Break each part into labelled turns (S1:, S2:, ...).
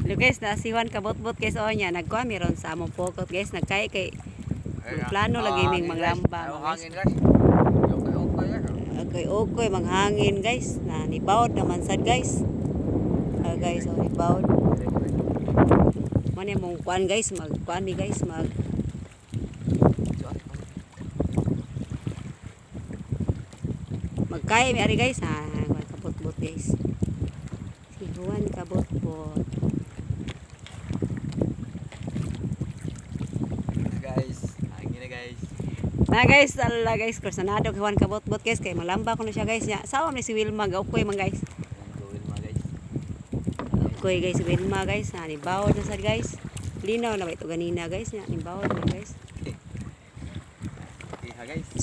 S1: Hello guys, nasiwan kabot-bot guys o niya. Nagkuha meron sa among pokot guys. Nagkaya kay plano lagi ming manglamba.
S2: Hangin guys.
S1: Okay, manghangin guys. Na nibawod naman sad guys. Guys, nibawod. Mani mong kuan guys, magkuan ni guys, magkaya mi ari guys. Kabot-bot guys. Si Juan kabot-bot. Guys, ala guys, kursanado kawan kabot-bot guys kay malamba ko na siya guys nya. Sawa ni si Wilma gaukoy man guys. Ukoy guys si Wilma guys, ni bawod na sad guys. Linaw na ba ito ganina guys nya, ni bawod na guys.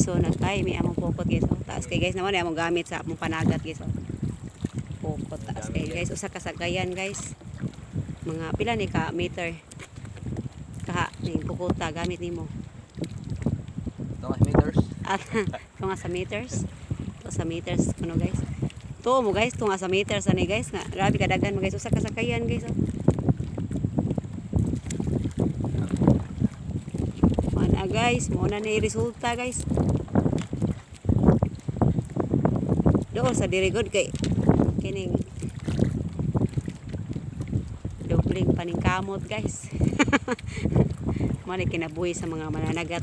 S1: So nakay mi among pokot guys. Taas kay guys naman among gamit sa among panagat guys. Pokot taas kay guys, usa ka sagayan guys. Mga pila ni ka meter. Kaha ning pokota gamit nimo.
S2: Meters.
S1: Ito nga sa meters. Ito sa meters. Ano guys? Ito mo guys. Ito nga sa meters. Ano guys? Nga, grabe kadagan mo guys. Usa kasakayan guys. Mana guys. Muna na resulta guys. Doon sa dirigod kay kining dobling paningkamot guys. Muna kinabuhi sa mga mananagat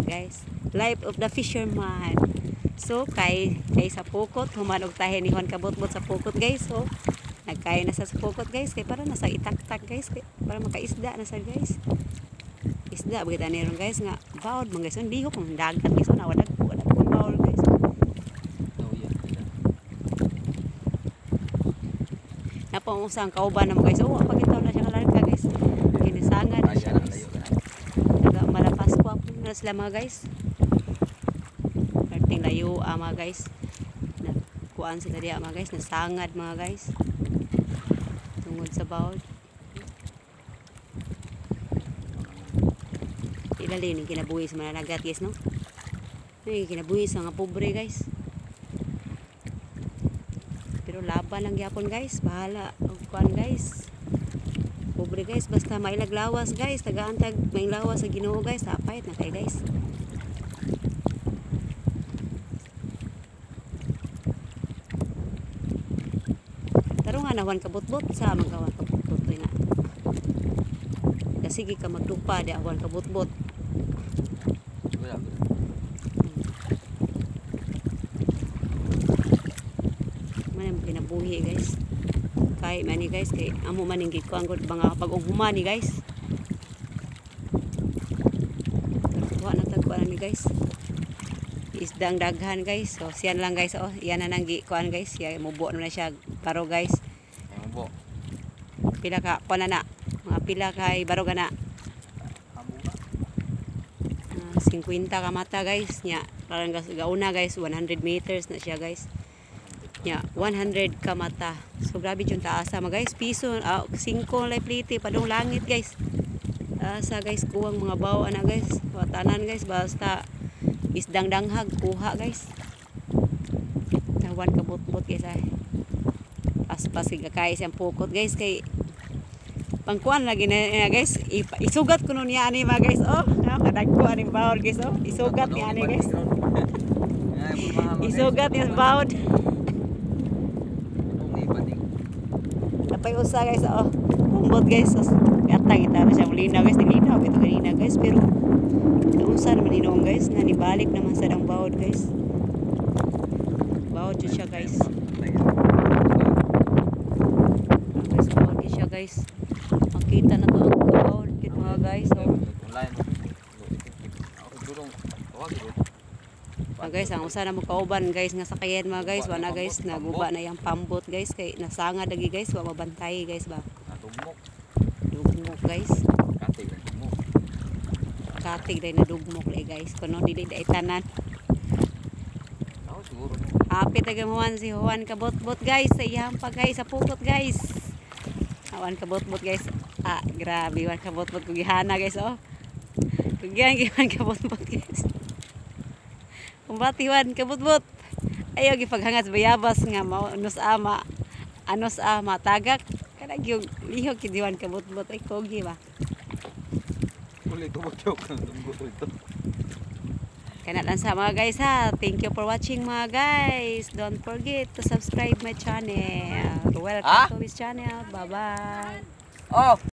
S1: guys. Life of the fisherman. So kay sa pukot humanog tahe ni Juan kabot-bot sa pukot guys. So nagkaya na sa pukot guys kay para nasa itak-tak guys kay para makaisda na sa guys. Isda bagita ni ron guys nga bawod man guys hindi ko kung dagat guys na wala ko bawod guys. Napong usang kauban na mo guys. Oh pagitaw na siya kalarga guys. Kinisangad na siya guys. Naga malapas ko na sila mga guys. Ting layo mga guys. Kuan sila diya mga guys, nasangad mga guys. Tungod sa bawod. Ilali ni kinabuhi sa mananagat guys no. Ay kinabuhi sa mga pobre guys. Pero laban lang gyapon guys, bahala og kuan guys. Pobre guys basta mailaglawas guys, tagaantag mailawas sa Ginoo guys, tapayt na kay guys. Na Juan kabot-bot sa magawan kabot-bot nga. Sige ka magdupa di Juan kabot-bot. Man pinabuhi guys. Kay mani guys kay amo man ning gikuan gud mga pag-unghuman ni guys. Wa na tagkuan ni guys. Isdang daghan guys. So siyan lang guys oh, iyan na nang gikuan guys. Ya mubo na siya paro guys. Pila ka kuan na mga pila kay barog na 50 ka mata guys nya parang gauna guys 100 meters na siya guys nya 100 ka mata so grabe yung taasa mga guys piso 5 lay plite padung langit guys asa guys kuwang mga bawa na guys watanan guys basta isdang danghag kuha guys Juan kabot-bot guys ay aspas kay siyang pukot guys kay pangkuan lagi na guys isugat ko nun niya ani mga guys oh kadagko ani bawod guys oh isugat niya ani guys isugat niya bawod tapay usa guys oh umbot guys atang ita na siya mulinaw guys nilinaw ito ganina guys pero unsa naman inom guys na nibalik naman sa dang bawod guys bawod siya guys bawod siya guys makita na to ang bawod kit mga guys oh. Guys ang usa na mo kauban guys nga sakayan mga guys wala guys naguba na yang pambot guys kay nasangad lagi guys wa mabantay guys ba dugmok guys katig day na dugmok lay guys kuno dili day tanan happy tagamuhan si Juan kabot-bot guys sa iyang pa guys sa pukot guys Juan kabot-bot guys grabe Juan kabot-bot kugihana guys oh kugihan Juan kabot-bot guys kumbati Juan kabot-bot ayaw gipaghangat bayabas nga mao anos ama tagak kada Nagyog, lihok kidiwan ka bot-bot ay kogi ba?
S2: Ulit tumutiyok ng tunggo ito.
S1: Kana lang sa mga guys ha. Thank you for watching mga guys. Don't forget to subscribe my channel. Welcome to this channel. Bye-bye.
S2: Oh!